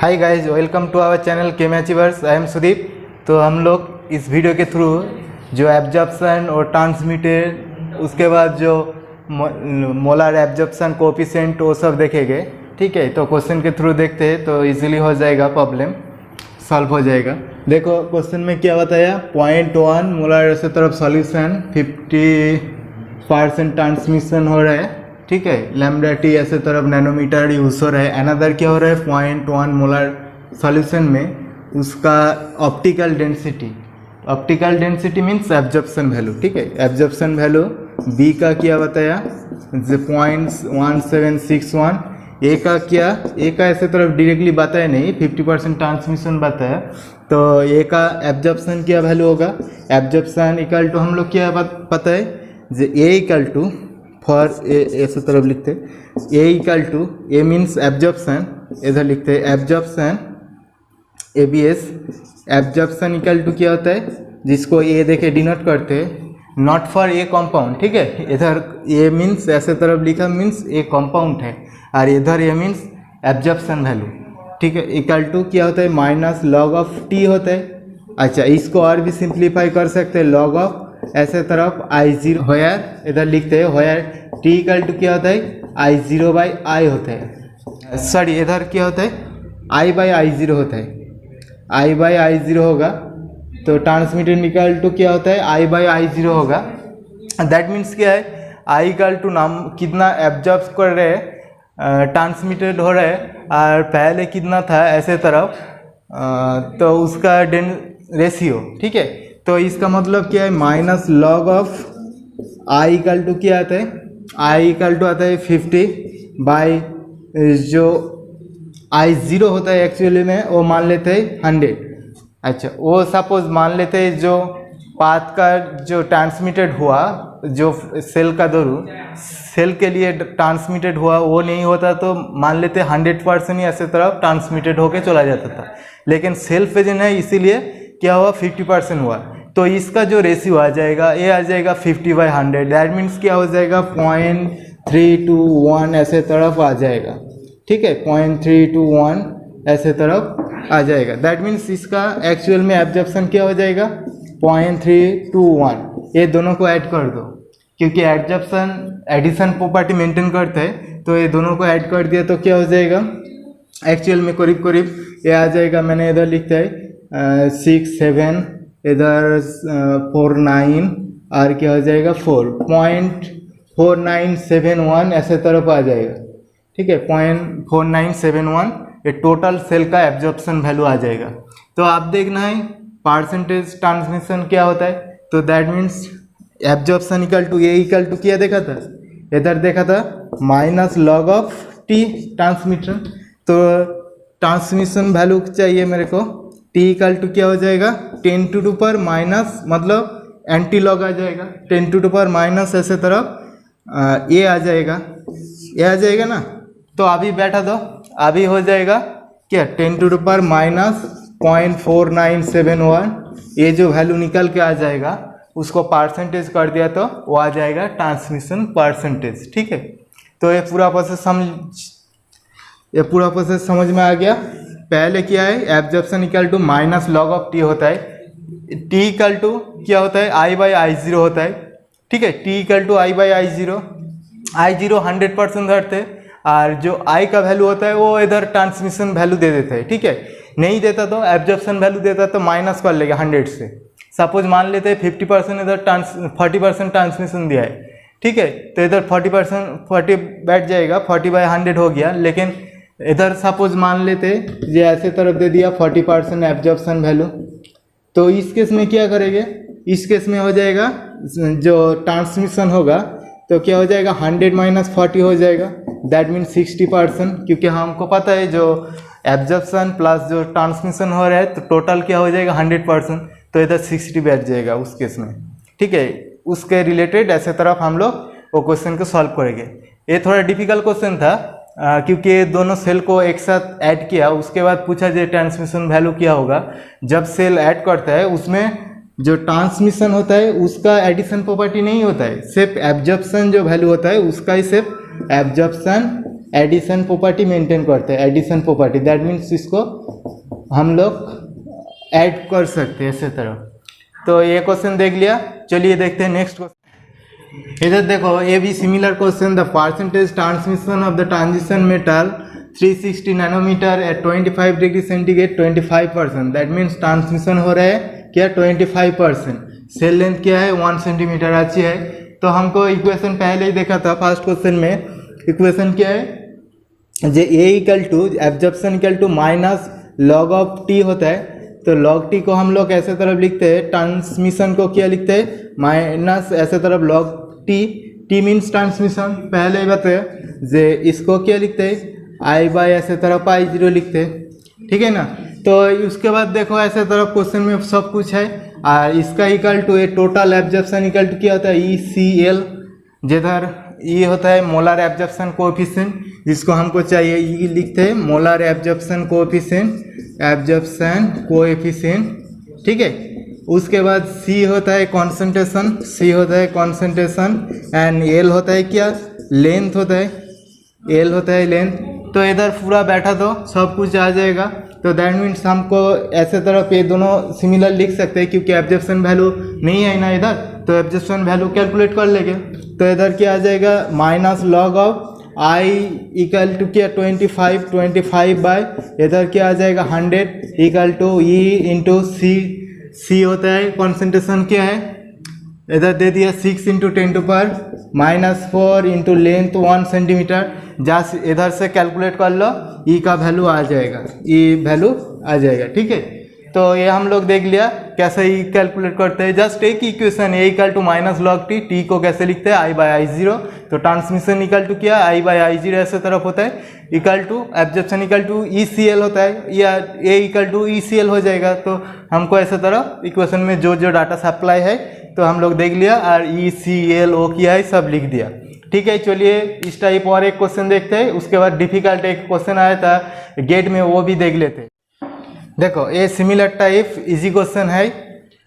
Hi guys, welcome to our channel chem achievers. I am Sudeep. तो हम लोग इस वीडियो के थ्रू जो एब्जॉर्प्शन और ट्रांसमिटेड, उसके बाद जो मोलर एब्जॉर्प्शन कोएफिशिएंट, वो सब देखेंगे। ठीक है, तो क्वेश्चन के थ्रू देखते हैं तो इजीली हो जाएगा, प्रॉब्लम सॉल्व हो जाएगा। देखो क्वेश्चन में क्या बताया, 0.1 मोलर ऐसे तरफ सॉल्यूशन, 50% ट्रांसमिशन हो रहा है। ठीक है, लैम्डा टी ऐसे तरफ नैनोमीटर यूज हो रहा है। अनदर क्या हो रहा है, 0.1 मोलर सॉल्यूशन में उसका optical density means absorption value. ठीक है, एब्जॉर्प्शन वैल्यू बी का क्या बताया, 0.1761। ए का क्या, ए का ऐसे तरफ डायरेक्टली बताया नहीं, 50% ट्रांसमिशन बताया। तो ए का एब्जॉर्प्शन क्या वैल्यू होगा, एब्जॉर्प्शन इक्वल टू हम लोग क्या पता है, जो A equal to for A ऐसे तरफ लिखते A equal to, A means absorption, इधर लिखते हैं absorption, A B S. Absorption equal to क्या होता है, जिसको ए देखे डिनोट करते हैं, नॉट फॉर ए कंपाउंड। ठीक है, इधर ए मीन्स ऐसे तरफ लिखा मीन्स ए कंपाउंड है, और इधर ए मीन्स एब्जॉर्प्शन वैल्यू। ठीक है, इक्वल टू क्या होता है, माइनस लॉग ऑफ टी होता है। अच्छा, इसको और भी सिंप्लीफाई कर सकते हैं, लॉग ऑफ ऐसे तरफ I0 होयर, इधर लिखते हैं होयर टी इक्वल टू क्या होता है, I0 बाई आई होता है। सॉरी, इधर क्या होता है, I बाई I0 होता है, I बाई I0 होगा। तो ट्रांसमिटेड इक्वल टू क्या होता है, I बाई I0 होगा। दैट मीन्स क्या है, I इक्वल टू नाम कितना एब्जॉर्ब कर रहे हैं, ट्रांसमिटेड हो रहा है, और पहले कितना था ऐसे तरफ, तो उसका रेशियो। ठीक है, तो इसका मतलब क्या है, minus log of I equal to क्या आता है, आई इक्वल टू आता है 50 बाई जो I0 होता है एक्चुअली में वो मान लेते हैं 100। अच्छा, वो सपोज मान लेते हैं जो पाथ का जो ट्रांसमिटेड हुआ, जो सेल का दौरू सेल के लिए ट्रांसमिटेड हुआ वो नहीं होता, तो मान लेते 100% ही ऐसे तरफ ट्रांसमिटेड होके चला जाता था। लेकिन सेल फिजन है, इसीलिए क्या हुआ, 50% हुआ। तो इसका जो रेशियो आ जाएगा, ये आ जाएगा 50/100। दैट मीन्स क्या हो जाएगा, 0.321 ऐसे तरफ आ जाएगा। ठीक है, 0.321 ऐसे तरफ आ जाएगा। दैट मीन्स इसका एक्चुअल में एब्जॉर्प्शन क्या हो जाएगा, 0.321। ये दोनों को ऐड कर दो, क्योंकि एब्जॉर्प्शन एडिशन प्रॉपर्टी मेंटेन करता है, तो ये दोनों को ऐड कर दिया तो क्या हो जाएगा, एक्चुअल में करीब करीब ये आ जाएगा, मैंने इधर लिखता है 6-7, इधर 4-9, और क्या हो जाएगा 4.4971 ऐसे तरफ आ जाएगा। ठीक है, 0.4971 ये टोटल सेल का एब्जॉर्प्शन वैल्यू आ जाएगा। तो आप देखना है परसेंटेज ट्रांसमिशन क्या होता है, तो that means absorption equal to A equal to क्या देखा था, इधर देखा था minus log of T transmission. तो ट्रांसमिशन वैल्यू चाहिए मेरे को, टी इक्वल टू क्या हो जाएगा, 10⁻⁻, मतलब एंटी लॉग आ जाएगा, 10⁻⁻, ऐसे तरफ ए आ जाएगा, ये आ जाएगा ना। तो अभी बैठा दो, अभी हो जाएगा क्या, 10⁻⁻.4971। ये जो वैल्यू निकल के आ जाएगा, उसको परसेंटेज कर दिया तो वो आ जाएगा ट्रांसमिशन परसेंटेज। ठीक है, तो ये पूरा प्रोसेस समझ में आ गया। पहले क्या है, absorption equal to minus log of T होता है, टी इक्वल टू क्या होता है, I बाई I0 होता है। ठीक है, T equal to I by I0, I0 100% धरते, और जो I का वैल्यू होता है वो इधर ट्रांसमिशन वैल्यू दे देते हैं। ठीक है, नहीं देता तो एब्जॉर्प्शन वैल्यू देता तो माइनस कर लेगा 100 से। सपोज मान लेते हैं 50%, इधर 40% ट्रांसमिशन दिया है। ठीक है, तो इधर 40% बैठ जाएगा, 40/100 हो गया। लेकिन इधर सपोज मान लेते ये ऐसे तरफ दे दिया 40% एब्जॉर्प्शन वैल्यू, तो इस केस में क्या करेंगे, इस केस में हो जाएगा जो ट्रांसमिशन होगा, तो क्या हो जाएगा, 100 - 40 हो जाएगा। दैट मीन्स 60%, क्योंकि हमको पता है जो एब्जॉर्प्शन प्लस जो ट्रांसमिशन हो रहा है, तो टोटल क्या हो जाएगा 100%, तो इधर 60 बैठ जाएगा उस केस में। ठीक है, उसके रिलेटेड ऐसे तरफ हम लोग वो क्वेश्चन को सॉल्व करेंगे। ये थोड़ा डिफिकल्ट क्वेश्चन था, क्योंकि दोनों सेल को एक साथ ऐड किया, उसके बाद पूछा जो ट्रांसमिशन वैल्यू क्या होगा। जब सेल ऐड करता है, उसमें जो ट्रांसमिशन होता है उसका एडिशन प्रॉपर्टी नहीं होता है, सिर्फ एब्जॉर्प्शन जो वैल्यू होता है उसका ही सिर्फ एब्जॉर्प्शन एडिशन प्रॉपर्टी मेंटेन करता है, एडिशन प्रॉपर्टी, दैट मीन्स इसको हम लोग ऐड कर सकते हैं ऐसे तरह। तो ये क्वेश्चन देख लिया, चलिए देखते हैं नेक्स्ट क्वेश्चन। इधर देखो, ये भी similar question, the percentage transmission of the transition metal 360 nanometre at 25 degree centigrade 25%, that means transmission हो रहा है क्या 25%। सेल लेंथ क्या है 1 सेंटीमीटर अच्छी है। तो हमको इक्वेशन पहले ही देखा था फर्स्ट क्वेश्चन में, इक्वेशन क्या है J A equal to absorption equal to minus log of T होता है। तो लॉग टी को हम लोग ऐसे तरफ लिखते हैं, ट्रांसमिशन को क्या लिखते हैं माइनस ऐसे तरफ log T, T means transmission पहले ही बताया। जे इसको क्या लिखते हैं आई बाय ऐसे तरफ I0 लिखते हैं, ठीक है ना। तो उसके बाद देखो ऐसे तरफ क्वेश्चन में सब कुछ है, और इसका equal to A total absorption equal to क्या होता है ECL, जिधर ये होता है मोलर एब्जॉर्प्शन कोएफिशिएंट, जिसको हमको चाहिए ये लिखते हैं molar absorption coefficient, absorption coefficient, ठीक है। उसके बाद C होता है कॉन्सेंट्रेशन, C होता है कॉन्सेंट्रेशन, एंड L होता है क्या लेंथ होता है, L होता है लेंथ। तो इधर पूरा बैठा तो सब कुछ आ जाएगा। तो दैट मीन्स हमको ऐसे तरफ ये दोनों सिमिलर लिख सकते हैं, क्योंकि एब्जॉर्प्शन वैल्यू नहीं है ना इधर, तो एब्जॉर्प्शन वैल्यू कैलकुलेट कर लेंगे। तो इधर क्या आ जाएगा minus log of I equal to क्या 25 बाय इधर क्या आ जाएगा 100 equal to E into C होता है कॉन्सेंट्रेशन क्या है, इधर दे दिया 6 इंटू 10⁻⁻4 इंटू लेंथ 1 सेंटीमीटर। जहाँ इधर से कैलकुलेट कर लो E का वैल्यू आ जाएगा, E वैल्यू आ जाएगा, ठीक है। तो ये हम लोग देख लिया कैसे E कैलकुलेट करते हैं। जस्ट एक equation A equal to minus log T, T को कैसे लिखते हैं I बाय I0। तो ट्रांसमिशन इक्वल टू क्या I बाय I0 ऐसे तरफ होता है, equal to absorption equal to ECL होता है, या A इक्वल टू ECL हो जाएगा। तो हमको ऐसे तरह इक्वेशन में जो जो डाटा सप्लाई है तो हम लोग देख लिया, और ECL O किया है सब लिख दिया, ठीक है। चलिए इस टाइप और एक क्वेश्चन देखते हैं, उसके बाद डिफिकल्ट एक क्वेश्चन आया था गेट में, वो भी देख लेते हैं। देखो ये सिमिलर टाइप इजी क्वेश्चन है,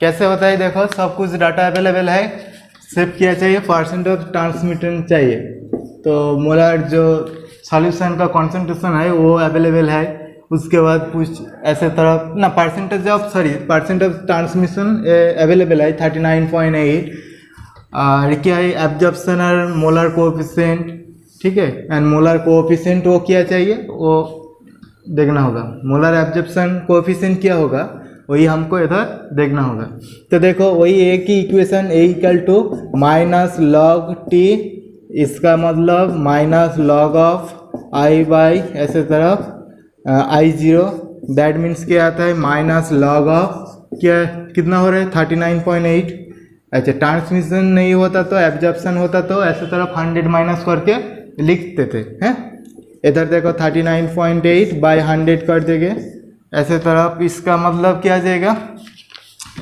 कैसे होता है देखो, सब कुछ डाटा अवेलेबल है, सिर्फ क्या चाहिए परसेंट ऑफ ट्रांसमिटेंस चाहिए। तो मोलर जो सॉल्यूशन का कॉन्सेंट्रेशन है वो अवेलेबल है। उसके बाद कुछ ऐसे तरफ ना परसेंट ऑफ ट्रांसमिशन अवेलेबल है 39.8, और क्या है एब्जॉर्प्शन और मोलर कोएफिशिएंट, ठीक है। एंड मोलर कोएफिशिएंट वो क्या चाहिए वो देखना होगा, मोलर एब्जॉर्प्शन कोएफिशिएंट क्या होगा वही हमको इधर देखना होगा। तो देखो वही एक ही equation A equal to minus log T, इसका मतलब minus log of I by ऐसे तरफ I0, दैट मीन्स क्या आता है माइनस लॉग ऑफ क्या कितना हो रहा है 39.8। अच्छा ट्रांसमिशन नहीं होता तो एब्जॉर्प्शन होता तो ऐसे तरफ 100 माइनस करके लिखते थे, हैं। इधर देखो 39.8 बाय 100 कर देंगे ऐसे तरफ, इसका मतलब क्या आ जाएगा,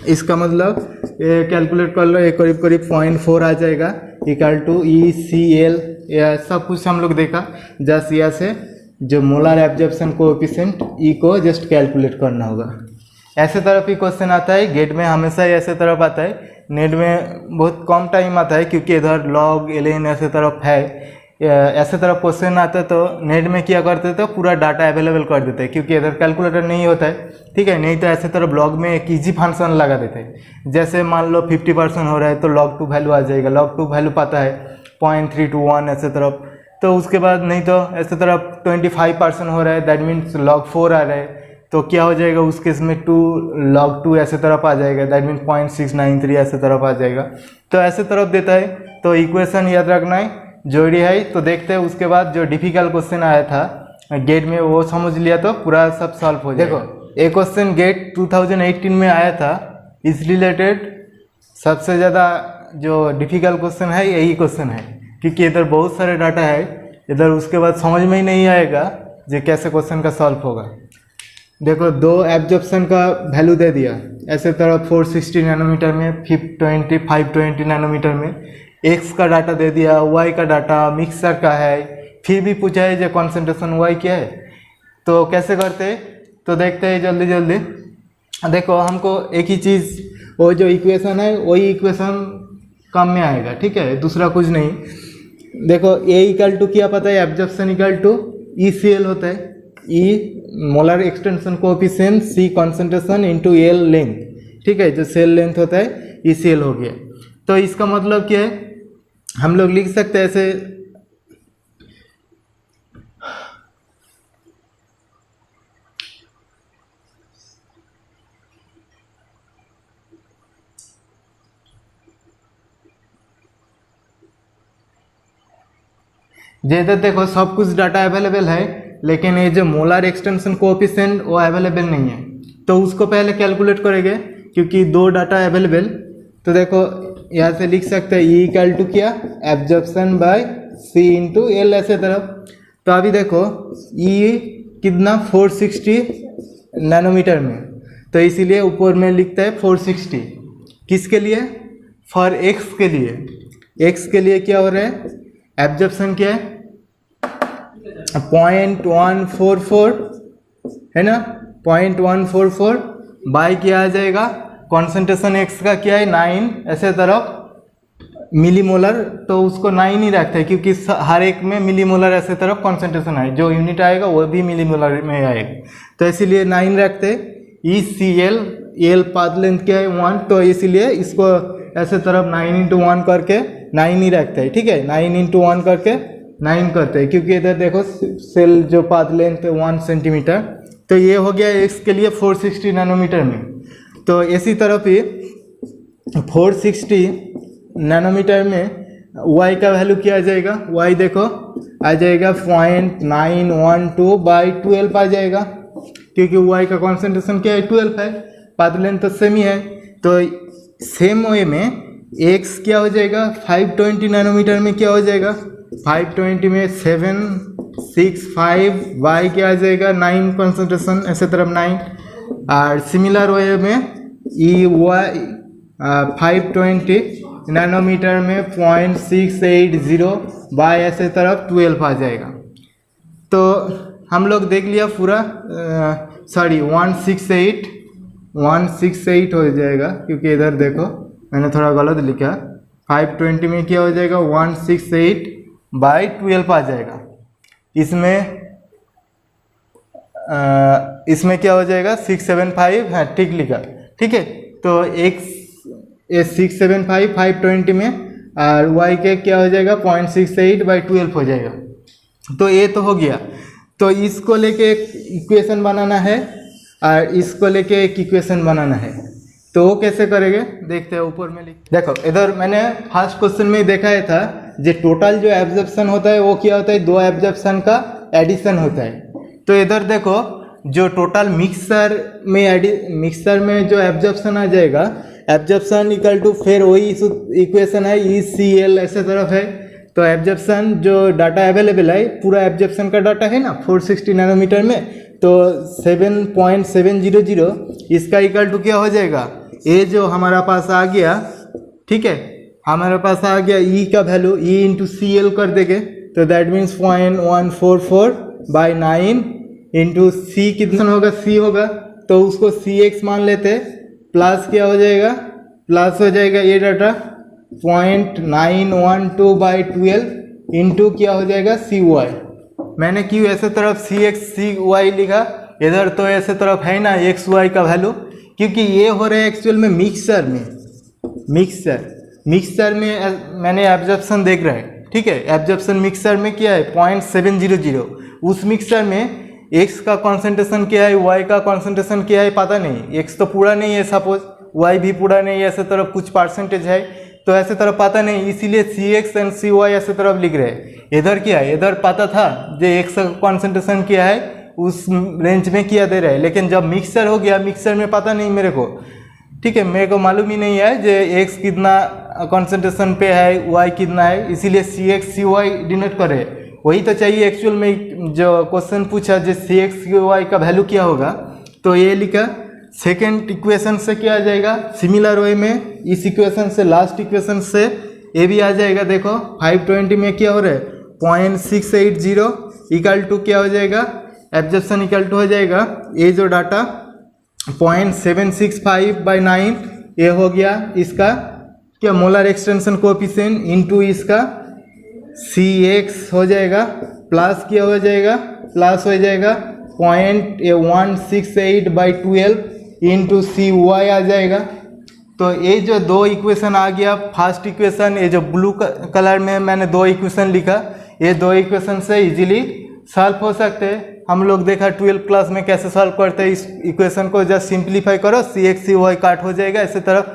इसका मतलब ये कैलकुलेट कर लो, ये करीब करीब 0.4 आ जाएगा इक्वल टू ECL। या सब कुछ हम लोग देखा, जस्ट यहाँ से जो मोलर एब्जॉर्प्शन कोएफिशिएंट E को जस्ट कैलकुलेट करना होगा। ऐसे तरफ ही क्वेश्चन आता है गेट में, हमेशा ही ऐसे तरफ आता है, नेट में बहुत कम टाइम आता है क्योंकि इधर लॉग एलियन ऐसे तरफ है। ऐसे तरफ क्वेश्चन आता है तो नेट में क्या करते थे पूरा डाटा अवेलेबल कर देते हैं, क्योंकि इधर कैलकुलेटर नहीं होता है, ठीक है। नहीं तो ऐसे तरफ लॉग में एक इजी फंक्शन लगा देते हैं, जैसे मान लो 50% हो रहा है तो log 2 वैल्यू आ जाएगा, log 2 वैल्यू पता है 0.321 ऐसे तरफ। तो उसके बाद नहीं तो ऐसे तरफ 25% हो रहा है, दैट मीन्स log 4 आ रहा है, तो क्या हो जाएगा उस केस में log 2 ऐसे तरफ आ जाएगा, दैट मीन्स 0.693 ऐसे तरफ आ जाएगा। तो ऐसे तरफ देता है, तो इक्वेशन याद रखना है जरूरी है। तो देखते हैं उसके बाद जो डिफिकल्ट क्वेश्चन आया था गेट में वो समझ लिया तो पूरा सब सॉल्व हो जाएगा। देखो एक क्वेश्चन गेट 2018 में आया था, इस रिलेटेड सबसे ज़्यादा जो डिफिकल्ट क्वेश्चन है यही क्वेश्चन है, क्योंकि इधर बहुत सारे डाटा है इधर, उसके बाद समझ में ही नहीं आएगा जो कैसे क्वेश्चन का सॉल्व होगा। देखो दो एब्जॉर्प्शन का वैल्यू दे दिया, ऐसे तरह 460 नैनोमीटर में, 520 नैनोमीटर में, एक्स का डाटा दे दिया, वाई का डाटा मिक्सर का है, फिर भी पूछा है जो कॉन्सेंट्रेशन वाई क्या है। तो कैसे करते हैं तो देखते हैं जल्दी जल्दी। देखो हमको एक ही चीज़, वो जो इक्वेशन है वही इक्वेशन कम में आएगा, ठीक है, दूसरा कुछ नहीं। देखो ए इक्वल टू क्या पता है, एब्जॉर्प्शन इक्वल टू ECL होता है, ई मोलर एक्सटेंशन कोएफिशिएंट, सी कंसंट्रेशन इंटू एल लेंथ, ठीक है, जो सेल लेंथ होता है ECL हो गया। तो इसका मतलब क्या है, हम लोग लिख सकते हैं ऐसे, जैसे देखो सब कुछ डाटा अवेलेबल है, लेकिन ये जो मोलर एक्सटेंशन कोएफिशिएंट वो अवेलेबल नहीं है, तो उसको पहले कैलकुलेट करेंगे क्योंकि दो डाटा अवेलेबल। तो देखो यहाँ से लिख सकते हैं ई इक्वल टू क्या, एब्जॉर्प्शन बाय सी इंटू एल ऐसे तरफ। तो अभी देखो ई कितना 460 नैनोमीटर में, तो इसीलिए ऊपर में लिखता है 460। किसके लिए, फॉर एक्स के लिए। एक्स के लिए क्या हो रहा है, एब्जॉर्प्शन क्या है 0.144 है ना, 0.144 बाई क्या आ जाएगा, कॉन्सेंट्रेशन एक्स का क्या है 9 ऐसे तरफ मिलीमोलर, तो उसको 9 ही रखते हैं क्योंकि हर एक में मिलीमोलर ऐसे तरफ कॉन्सेंट्रेशन है, जो यूनिट आएगा वो भी मिलीमोलर में आएगा, तो इसीलिए 9 रखते हैं। ECL एल पाथ लेंथ क्या है 1, तो इसीलिए इसको ऐसे तरफ 9 इंटू 1 करके 9 ही रखते हैं, ठीक है, 9 इंटू 1 करके 9 करते हैं, क्योंकि इधर देखो सेल जो पाथ लेंथ है 1 सेंटीमीटर, तो ये हो गया एक्स के लिए 460 नैनोमीटर में। तो इसी तरफ ही 460 नैनोमीटर में y का वैल्यू क्या आ जाएगा, y देखो आ जाएगा 0.912 बाई 12 आ जाएगा, क्योंकि y का कॉन्सेंट्रेशन क्या है 12 है, पाथ लेंथ तो सेम ही है। तो सेम वे में x क्या हो जाएगा 520 नैनोमीटर में क्या हो जाएगा, 520 में 765 y क्या आ जाएगा 9 कॉन्सेंट्रेशन ऐसे तरफ 9, और सिमिलर वे में EY 520 नैनोमीटर में 0.680 बाय ऐसे तरफ 12 आ जाएगा। तो हम लोग देख लिया पूरा, सॉरी 168 हो जाएगा, क्योंकि इधर देखो मैंने थोड़ा गलत लिखा, 520 में क्या हो जाएगा 168 बाई 12 आ जाएगा। इसमें क्या हो जाएगा 675, हाँ ठीक लिखा, ठीक है। तो x 675 520 में, और y के क्या हो जाएगा 0.68 बाई 12 हो जाएगा। तो ये तो हो गया। तो इसको लेके एक इक्वेशन बनाना है और इसको लेके एक इक्वेशन बनाना है, तो वो कैसे करेंगे देखते हैं। ऊपर में देखो, इधर मैंने फर्स्ट क्वेश्चन में देखा है था, जो टोटल जो एब्जॉर्प्शन होता है वो क्या होता है, दो एब्जॉर्प्शन का एडिशन होता है। तो इधर देखो जो टोटल मिक्सर में जो एब्जॉर्प्शन आ जाएगा, एब्जॉर्प्शन इक्वल टू फिर वही इक्वेशन है ECL ऐसे तरफ है। तो एब्जॉर्प्शन जो डाटा अवेलेबल है, पूरा एब्जॉर्प्शन का डाटा है ना 460 नैनोमीटर में, तो 7.700 इसका इक्वल टू क्या हो जाएगा, ये जो हमारा पास आ गया, ठीक है, हमारे पास आ गया E का वैल्यू E इंटू CL कर देंगे, तो that means 0.144 by 9 into C कितना होगा, C होगा, तो उसको CX मान लेते, प्लस क्या हो जाएगा, प्लस हो जाएगा ये डाटा 0.912 बाई 12 इंटू क्या हो जाएगा CY। मैंने क्यों ऐसे तरफ CX CY लिखा, इधर तो ऐसे तरफ है ना XY का वैल्यू, क्योंकि ये हो रहा है एक्चुअल में मिक्सचर में मैंने एब्जॉर्प्शन देख रहा है, ठीक है। एब्जॉर्प्शन मिक्सचर में क्या है 0.700, उस मिक्सचर में x का कॉन्सेंट्रेशन क्या है, y का कॉन्सेंट्रेशन क्या है पता नहीं, x तो पूरा नहीं है सपोज, y भी पूरा नहीं है, ऐसे तरफ कुछ परसेंटेज है, तो ऐसे तरफ पता नहीं, इसीलिए CX एंड CY ऐसे तरफ लिख रहे हैं। इधर क्या है, इधर पता था जो x का कॉन्सेंट्रेशन क्या है उस रेंज में किया दे रहा है, लेकिन जब मिक्सचर हो गया, मिक्सचर में पता नहीं मेरे को, ठीक है, मेरे को मालूम ही नहीं है जो x कितना कॉन्सेंट्रेशन पे है, y कितना है, इसीलिए CX CY डिनोट करे। वही तो चाहिए एक्चुअल में, जो क्वेश्चन पूछा जो CX CY का वैल्यू क्या होगा, तो ये लिखा। सेकेंड इक्वेशन से क्या आ जाएगा, सिमिलर वे में इस इक्वेशन से लास्ट इक्वेशन से ये भी आ जाएगा। देखो 520 में क्या हो रहा है 0.680 इक्वल टू क्या हो जाएगा, एब्जॉर्प्शन इक्वल टू हो जाएगा ये जो डाटा 0.765 बाई 9, ये हो गया इसका क्या मोलर एक्सटेंशन कोएफिशिएंट इंटू इसका सी एक्स हो जाएगा प्लस क्या हो जाएगा, प्लस हो जाएगा 0.168/12 इंटू सी वाई आ जाएगा। तो ये जो दो इक्वेशन आ गया, फर्स्ट इक्वेशन, ये जो ब्लू कलर में मैंने दो इक्वेशन लिखा, ये दो इक्वेशन से इजीली सॉल्व हो सकते हैं। हम लोग देखा 12 क्लास में कैसे सॉल्व करते हैं। इस इक्वेशन को जस्ट सिंप्लीफाई करो, सी एक्स सी वाई काट हो जाएगा इसी तरफ,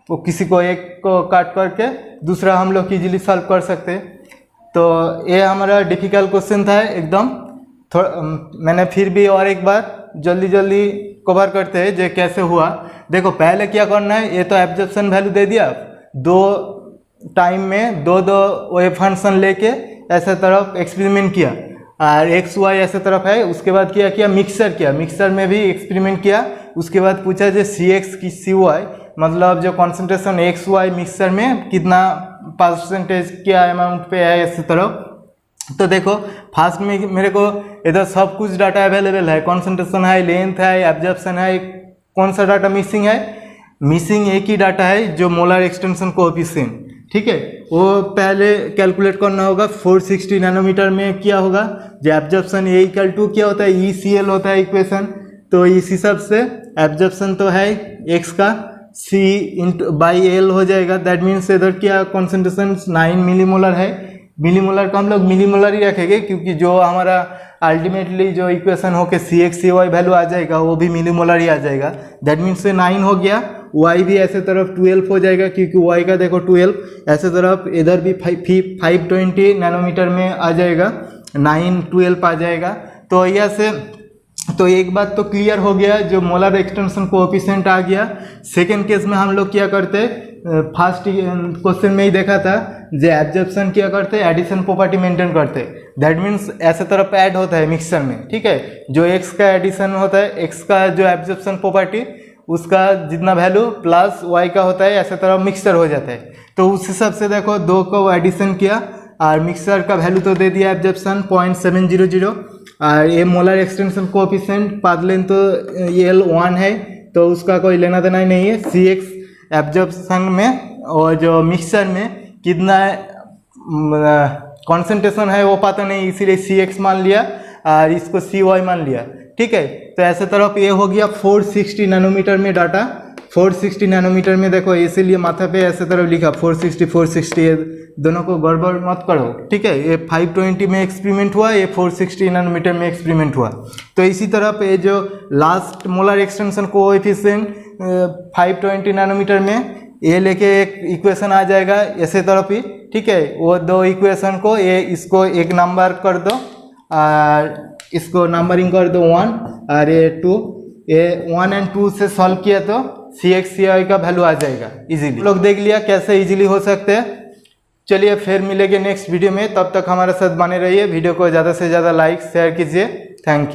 तो किसी को एक को काट करके दूसरा हम लोग इजीली सॉल्व कर सकते हैं। तो ये हमारा डिफिकल्ट क्वेश्चन था एकदम। थोड़ा मैंने फिर भी और एक बार जल्दी जल्दी कवर करते हैं जो कैसे हुआ। देखो पहले क्या करना है, ये तो एब्जॉर्प्शन वैल्यू दे दिया, दो टाइम में दो वेव फंक्शन लेके ऐसे तरफ एक्सपेरिमेंट किया, और एक्स वाई ऐसे तरफ है। उसके बाद क्या किया, मिक्सर किया, मिक्सर में भी एक्सपेरिमेंट किया। उसके बाद पूछा जो सी एक्स की सी वाई, मतलब जो कॉन्सेंट्रेशन एक्स वाई मिक्सर में कितना परसेंटेज क्या अमाउंट पे है इसी तरफ। तो देखो फर्स्ट में मेरे को इधर सब कुछ डाटा अवेलेबल है, कॉन्सेंट्रेशन है, लेंथ है, एब्जॉर्प्शन है। कौन सा डाटा मिसिंग है, मिसिंग एक ही डाटा है जो मोलर एक्सटेंशन कोएफिशिएंट, ठीक है, वो पहले कैलकुलेट करना होगा। 460 नैनोमीटर में क्या होगा, जो एब्जॉर्प्शन ए इक्वल टू क्या होता है, ECL होता है इक्वेशन। तो इस हिसाब से एब्जॉर्प्शन तो है एक्स का C/L हो जाएगा। दैट मीन्स इधर क्या कॉन्सेंट्रेशन 9 मिलीमोलर है। मिलीमोलर का हम लोग मिलीमोलर ही रखेंगे, क्योंकि जो हमारा अल्टीमेटली जो इक्वेशन होके CX/CY वैल्यू आ जाएगा वो भी मिलीमोलर ही आ जाएगा। दैट मीन्स से 9 हो गया। Y भी ऐसे तरफ 12 हो जाएगा, क्योंकि Y का देखो 12 ऐसे तरफ, इधर भी 520 नैनोमीटर में आ जाएगा, 9 12 आ जाएगा। तो यह से तो एक बात तो क्लियर हो गया, जो मोलर एक्सटेंशन कोएफिशिएंट आ गया। सेकेंड केस में हम लोग क्या करते, फर्स्ट क्वेश्चन में ही देखा था, जो एब्जॉर्प्शन क्या करते, एडिशन प्रॉपर्टी मेंटेन करते। दैट मीन्स ऐसे तरफ ऐड होता है मिक्सचर में, ठीक है, जो एक्स का एडिशन होता है, एक्स का जो एब्जॉर्प्शन प्रॉपर्टी उसका जितना वैल्यू प्लस वाई का होता है, ऐसे तरफ मिक्सचर हो जाता है। तो उस हिसाब से देखो दो को एडिशन किया और मिक्सचर का वैल्यू तो दे दिया एब्जॉर्प्शन 0.700, और ये molar extinction coefficient path length तो L 1 है, तो उसका कोई लेना देना ही नहीं है। CX एब्जॉर्प्शन में और जो मिक्सचर में कितना कॉन्सेंट्रेशन है वो पता नहीं, इसीलिए CX मान लिया और इसको CY मान लिया, ठीक है। तो ऐसे तरफ ये हो गया 460 नैनोमीटर में डाटा। 460 नैनोमीटर में देखो, इसीलिए माथा पे ऐसे तरफ लिखा 460 दोनों को गड़बड़ मत करो, ठीक है। ये 520 में एक्सपेरिमेंट हुआ, ये 460 नैनोमीटर में एक्सपेरिमेंट हुआ। तो इसी तरफ ये जो last molar extinction coefficient 520 nanometre में ये लेके एक इक्वेशन आ जाएगा ऐसे तरफ ही, ठीक है। वो दो इक्वेशन को ये इसको एक नंबर कर दो और इसको नंबरिंग कर दो 1 और ये 2, ये 1 और 2 से सॉल्व किया तो CX/CY का वैल्यू आ जाएगा इजीली। लोग देख लिया कैसे इजीली हो सकते हैं। चलिए फिर मिलेंगे नेक्स्ट वीडियो में, तब तक हमारे साथ बने रहिए। वीडियो को ज़्यादा से ज़्यादा लाइक शेयर कीजिए। Thank you.